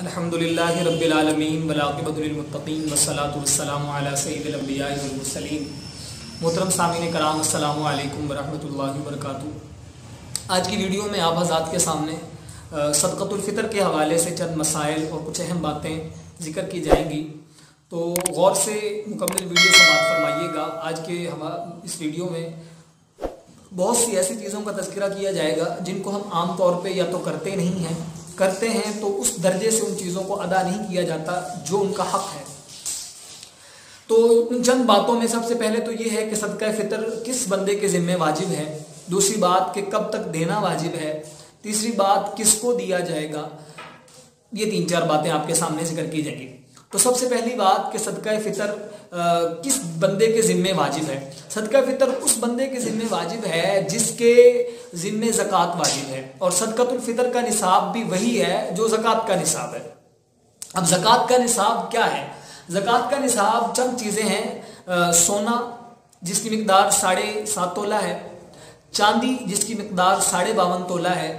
अल्हम्दुलिल्लाहि रब्बिल आलमीन वल आक़िबतु लिल मुत्तक़ीन वस्सलातु वस्सलामु अला सय्यिदिल अंबियाइ वल मुरसलीन। मोहतरम सामीन कराम, अस्सलामु अलैकुम व रहमतुल्लाहि व बरकातुहू। आज की वीडियो में आप हज़रात के सामने सदक़तुल फ़ितर के हवाले से चंद मसाइल और कुछ अहम बातें जिक्र की जाएंगी, तो गौर से मुकम्मल वीडियो समाअत फरमाइएगा। आज के हम इस वीडियो में बहुत सी ऐसी चीज़ों का तज़किरा किया जाएगा जिनको हम आम तौर पे या तो करते नहीं हैं, करते हैं तो उस दर्जे से उन चीज़ों को अदा नहीं किया जाता जो उनका हक है। तो उन चंद बातों में सबसे पहले तो ये है कि सदका फ़ितर किस बंदे के ज़िम्मे वाजिब है, दूसरी बात कि कब तक देना वाजिब है, तीसरी बात किसको दिया जाएगा। ये 3-4 बातें आपके सामने जिक्र की जाएंगी। तो सबसे पहली बात कि सदका फ़ितर किस बंदे के ज़िम्मे वाजिब है। सदका फ़ितर उस बंदे के ज़िम्मे वाजिब है जिसके ज़िम्मे ज़कात वाजिब है, और सदक़तुल फ़ितर का निसाब भी वही है जो ज़कात का निसाब है। अब ज़कात का निसाब क्या है? ज़कात का निसाब चंद चीज़ें हैं। सोना जिसकी मिक़दार 7.5 तोला है, चांदी जिसकी मिक़दार 52.5 तोला है,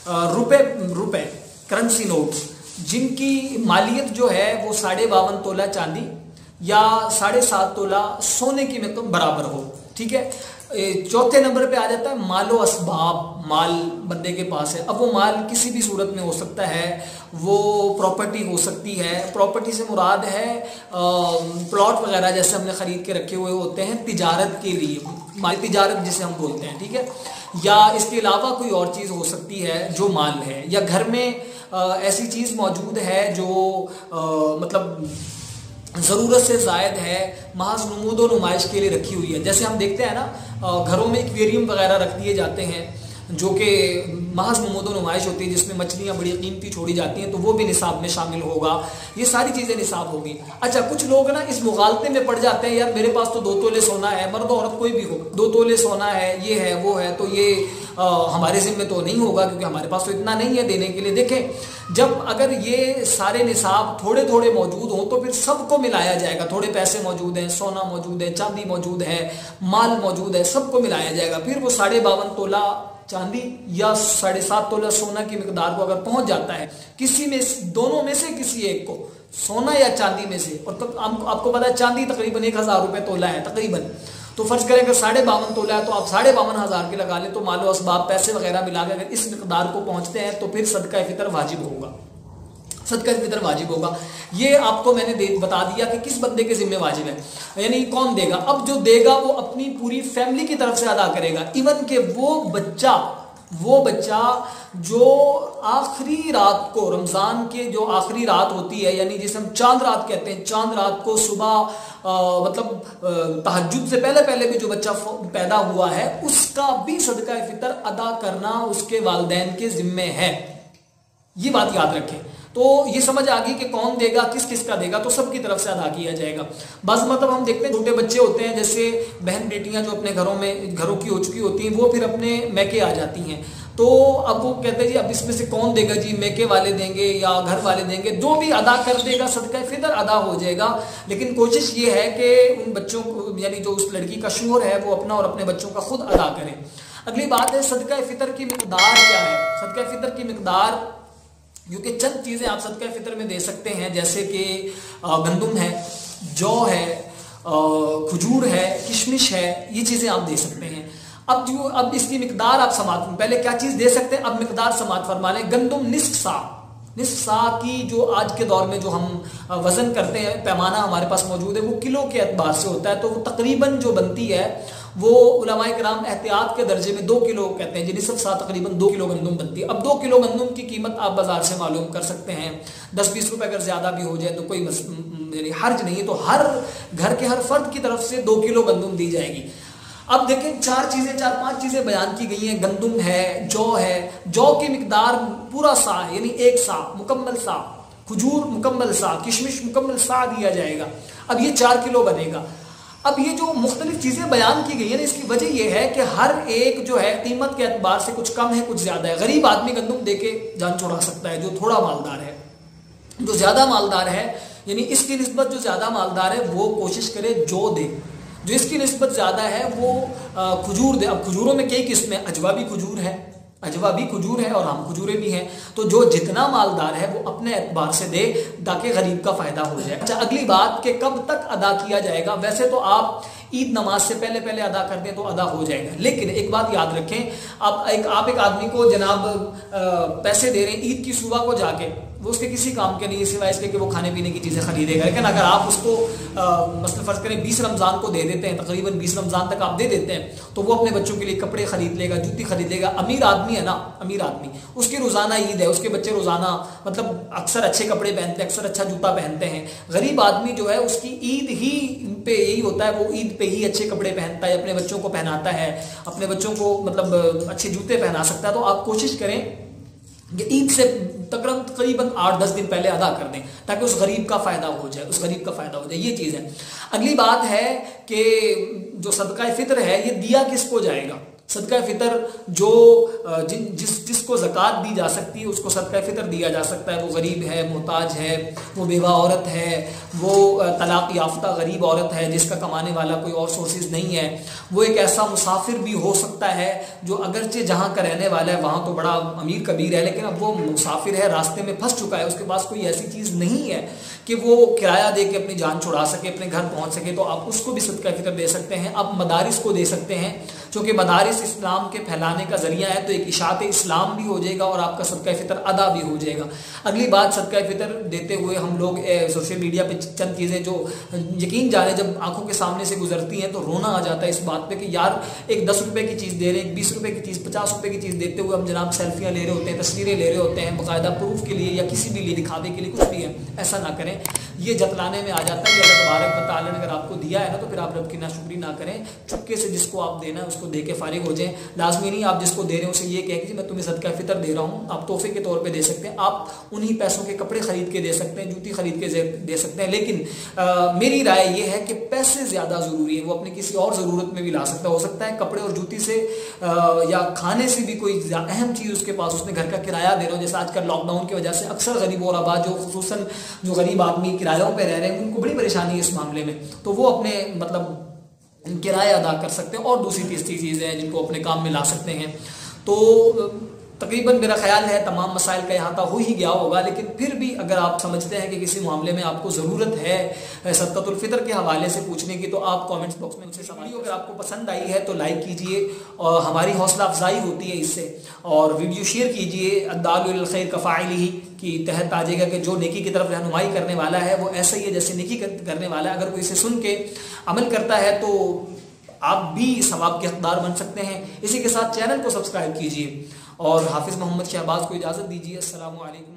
रुपए करेंसी नोट जिनकी मालियत जो है वो 52.5 तोला चांदी या 7.5 तोला सोने की बराबर हो। ठीक है। चौथे नंबर पे आ जाता है मालो असबाब। माल बंदे के पास है, अब वो माल किसी भी सूरत में हो सकता है, वो प्रॉपर्टी हो सकती है। प्रॉपर्टी से मुराद है प्लॉट वगैरह जैसे हमने खरीद के रखे हुए होते हैं तिजारत के लिए, माल तिजारत जिसे हम बोलते हैं। ठीक है। या इसके अलावा कोई और चीज़ हो सकती है जो माल है, या घर में ऐसी चीज़ मौजूद है जो मतलब ज़रूरत से ज़ायद है, महज नमूदो नुमाइश के लिए रखी हुई है। जैसे हम देखते हैं ना, घरों में एक्वेरियम वगैरह रख दिए जाते हैं जो कि महज नमूदो नुमाइश होती है, जिसमें मछलियाँ बड़ी कीमती छोड़ी जाती हैं, तो वो भी निसाब में शामिल होगा। ये सारी चीज़ें निसाब होगी। अच्छा, कुछ लोग ना इस मुगालते में पड़ जाते हैं, यार मेरे पास तो 2 तोले सोना है, मर्द औरत कोई भी हो, 2 तोले सोना है, ये है वो है, तो ये हमारे ज़िम्मे तो नहीं होगा क्योंकि हमारे पास तो इतना नहीं है देने के लिए। देखें, जब अगर ये सारे निसाब थोड़े थोड़े मौजूद हों तो फिर सबको मिलाया जाएगा। थोड़े पैसे मौजूद हैं, सोना मौजूद है, चांदी मौजूद है, माल मौजूद है, सबको मिलाया जाएगा। फिर वो 52.5 तोला चांदी या 7.5 तोला सोना की मिकदार को अगर पहुंच जाता है, किसी में दोनों में से किसी एक को, सोना या चांदी में से, और तब आपको पता है चांदी तकरीबन 1000 रुपये तोला है तकरीबन, तो फर्ज करें अगर 52.5 तोला है तो आप 52,500 के लगा लें, तो मालो असबाब पैसे वगैरह मिला के अगर इस मिकदार को पहुंचते हैं तो फिर सदका फ़ितर वाजिब होगा। सदका फ़ितर वाजिब होगा। ये आपको मैंने बता दिया कि किस बंदे के ज़िम्मे वाजिब है, यानी कौन देगा। अब जो देगा वो अपनी पूरी फैमिली की तरफ से अदा करेगा। इवन के वो बच्चा जो आखिरी रात को, रमज़ान के जो आखिरी रात होती है, यानी जिसे हम चांद रात कहते हैं, चांद रात को सुबह मतलब तहज्जुद से पहले पहले भी जो बच्चा पैदा हुआ है, उसका भी सदका फ़ितर अदा करना उसके वालिदैन के ज़िम्मे है। ये बात याद रखें। तो ये समझ आ गई कि कौन देगा, किस किस का देगा, तो सबकी तरफ से अदा किया जाएगा। बस मतलब हम देखते हैं छोटे बच्चे होते हैं, जैसे बहन बेटियां जो अपने घरों की हो चुकी होती हैं, वो फिर अपने मैके आ जाती हैं, तो अब वो कहते हैं जी अब इसमें से कौन देगा जी, मैके वाले देंगे या घर वाले देंगे, जो भी अदा कर देगा सदका फ़ितर अदा हो जाएगा। लेकिन कोशिश ये है कि उन बच्चों को, यानी जो उस लड़की का शोहर है, वो अपना और अपने बच्चों का खुद अदा करें। अगली बात है सदका फ़ितर की मिकदार क्या है। सदका फ़ितर की मिकदार, क्योंकि चंद चीज़ें आप सदका फ़ितर में दे सकते हैं, जैसे कि गंदम है, जौ है, खजूर है, किशमिश है, ये चीज़ें आप दे सकते हैं। अब इसकी मिकदार आप समात, पहले क्या चीज़ दे सकते हैं, अब मिकदार समात फरमा लें। गंदम निस्फ सा की जो आज के दौर में जो हम वज़न करते हैं, पैमाना हमारे पास मौजूद है, वो किलो के एतबार से होता है, तो वो तकरीबन जो बनती है वो उलमाए किराम एहतियात के दर्जे में 2 किलो कहते हैं, जिन्हें निस्फ सा तकरीबन 2 किलो गंदम बनती है। अब 2 किलो गंदम की कीमत आप बाजार से मालूम कर सकते हैं, 10-20 रुपए अगर ज़्यादा भी हो जाए तो कोई यानी हर्ज नहीं है। तो हर घर के हर फर्द की तरफ से 2 किलो गंदम दी जाएगी। अब देखें 4-5 चीज़ें बयान की गई हैं। गंदम है, जौ है, जौ की मिकदार पूरा सा यानी 1 सा, मुकम्मल सा, खजूर मुकम्मल सा, किशमिश मुकम्मल सा दिया जाएगा। अब ये 4 किलो बनेगा। अब ये जो मुख्तलिफ चीज़ें बयान की गई है ना, इसकी वजह यह है कि हर एक जो है कीमत के एतबार से कुछ कम है, कुछ ज़्यादा है। गरीब आदमी गंदम दे के जान छुड़ा सकता है, जो थोड़ा मालदार है। जो ज़्यादा मालदार है, यानी इसकी निस्बत जो ज़्यादा मालदार है, वो कोशिश करे जौ दे। जो इसकी निस्बत ज़्यादा है वो खजूर दे। अब खजूरों में कई किस्में, अजवा भी खजूर है, अजवा भी खजूर है और हम खजूरें भी हैं। तो जो जितना मालदार है वो अपने एतबार से दे ताकि गरीब का फायदा हो जाए। अच्छा, अगली बात कि कब तक अदा किया जाएगा। वैसे तो आप ईद नमाज से पहले पहले अदा कर दें तो अदा हो जाएगा, लेकिन एक बात याद रखें, आप एक आदमी को जनाब पैसे दे रहे हैं ईद की सुबह को जाके, वो उसके किसी काम के नहीं सिवाय इसके कि वो खाने पीने की चीज़ें खरीदेगा। लेकिन अगर आप उसको मतलब फर्ज करें 20 रमज़ान को दे देते हैं, तकरीबन 20 रमज़ान तक आप दे देते हैं, तो वो अपने बच्चों के लिए कपड़े खरीद लेगा, जूती खरीद लेगा। अमीर आदमी है ना, अमीर आदमी, उसकी रोज़ाना ईद है, उसके बच्चे रोज़ाना मतलब अक्सर अच्छे कपड़े पहनते हैं, अक्सर अच्छा जूता पहनते हैं। गरीब आदमी जो है उसकी ईद ही पे यही होता है, वो ईद पे ही अच्छे कपड़े पहनता है, अपने बच्चों को पहनाता है, अपने बच्चों को मतलब अच्छे जूते पहना सकता है। तो आप कोशिश करें कि ईद से तकरीबन 8-10 दिन पहले अदा कर दें ताकि उस गरीब का फायदा हो जाए, उस गरीब का फायदा हो जाए। ये चीज़ है। अगली बात है कि जो सदका फितर है ये दिया किसको जाएगा। सदका फितर जो जिसको ज़कात दी जा सकती है उसको सदका फितर दिया जा सकता है। वो गरीब है, मोहताज है, वो बेवा औरत है, वो तलाक याफ्ता गरीब औरत है जिसका कमाने वाला कोई और सोर्सेज नहीं है, वो एक ऐसा मुसाफिर भी हो सकता है जो अगरचे जहाँ का रहने वाला है वहाँ तो बड़ा अमीर कबीर है, लेकिन अब वो मुसाफिर है, रास्ते में फंस चुका है, उसके पास कोई ऐसी चीज़ नहीं है कि वो किराया दे के अपनी जान छुड़ा सके, अपने घर पहुँच सके, तो आप उसको भी सदका फितर दे सकते हैं। आप मदारिस को दे सकते हैं, क्योंकि मदारिस इस्लाम के फैलाने का जरिया है, तो एक इशात इस्लाम भी हो जाएगा और आपका सदका फितर अदा भी हो जाएगा। अगली बात, सदका फितर देते हुए हम लोग सोशल मीडिया पे चंद चीज़ें जो यकीन जाने जब आंखों के सामने से गुजरती हैं तो रोना आ जाता है इस बात पे कि यार एक 10 रुपए की चीज़ दे रहे हैं, 20 रुपए की चीज़, 50 रुपए की चीज़ देते हुए हम जनाब सेल्फियाँ ले रहे होते हैं, तस्वीरें ले रहे होते हैं बाकायदा प्रूफ के लिए या किसी भी लिए दिखावे के लिए, कुछ भी है, ऐसा ना करें। ये जतलाने में आ जाता है कि अल्लाह तबारक व तआला ने अगर आपको दिया है ना तो फिर आप रब की नाशुक्री ना करें, चुपके से जिसको आप देना है उसको दे के फारिग हो जाएं। लाजमी नहीं आप जिसको दे रहे हैं उसे ये कहें कि मैं तुम्हें सदका फितर दे रहा हूँ, आप तोहफे के तौर पे दे सकते हैं, आप उन्हीं पैसों के कपड़े खरीद के दे सकते हैं, जूती खरीद के दे सकते हैं। लेकिन मेरी राय ये है कि पैसे ज़्यादा ज़रूरी है, वो अपनी किसी और ज़रूरत में भी ला सकता है। हो सकता है कपड़े और जूती से या खाने से भी कोई अहम चीज़ उसके पास, उसने घर का किराया दे रहा हो, जैसे आजकल लॉकडाउन की वजह से अक्सर गरीब और आबाद जो खुसूसन जो गरीब आदमी किरायों पर रह रहे हैं उनको बड़ी परेशानी है इस मामले में, तो वो अपने मतलब किराया अदा कर सकते हैं और दूसरी तीसरी चीज़ें हैं जिनको अपने काम में ला सकते हैं। तो तकरीबन मेरा ख्याल है तमाम मसाइल का अहाता हो ही गया होगा, लेकिन फिर भी अगर आप समझते हैं कि किसी मामले में आपको ज़रूरत है सदक़तुल फ़ितर के हवाले से पूछने की, तो आप कमेंट्स बॉक्स में उनसे सवाल, अगर आपको पसंद आई है तो लाइक कीजिए और हमारी हौसला अफजाई होती है इससे, और वीडियो शेयर कीजिए। अद्दालुल खैर कफ़ाइलिही की तहत आ जाएगा कि जो नेकी की तरफ रहनुमाई करने वाला है वो ऐसा ही है जैसे नेकी करने वाला है। अगर कोई इसे सुन के अमल करता है तो आप भी सवाब के हकदार बन सकते हैं। इसी के साथ चैनल को सब्सक्राइब कीजिए और हाफिज़ मोहम्मद शहबाज को इजाज़त दीजिए। अस्सलामु अलैकुम।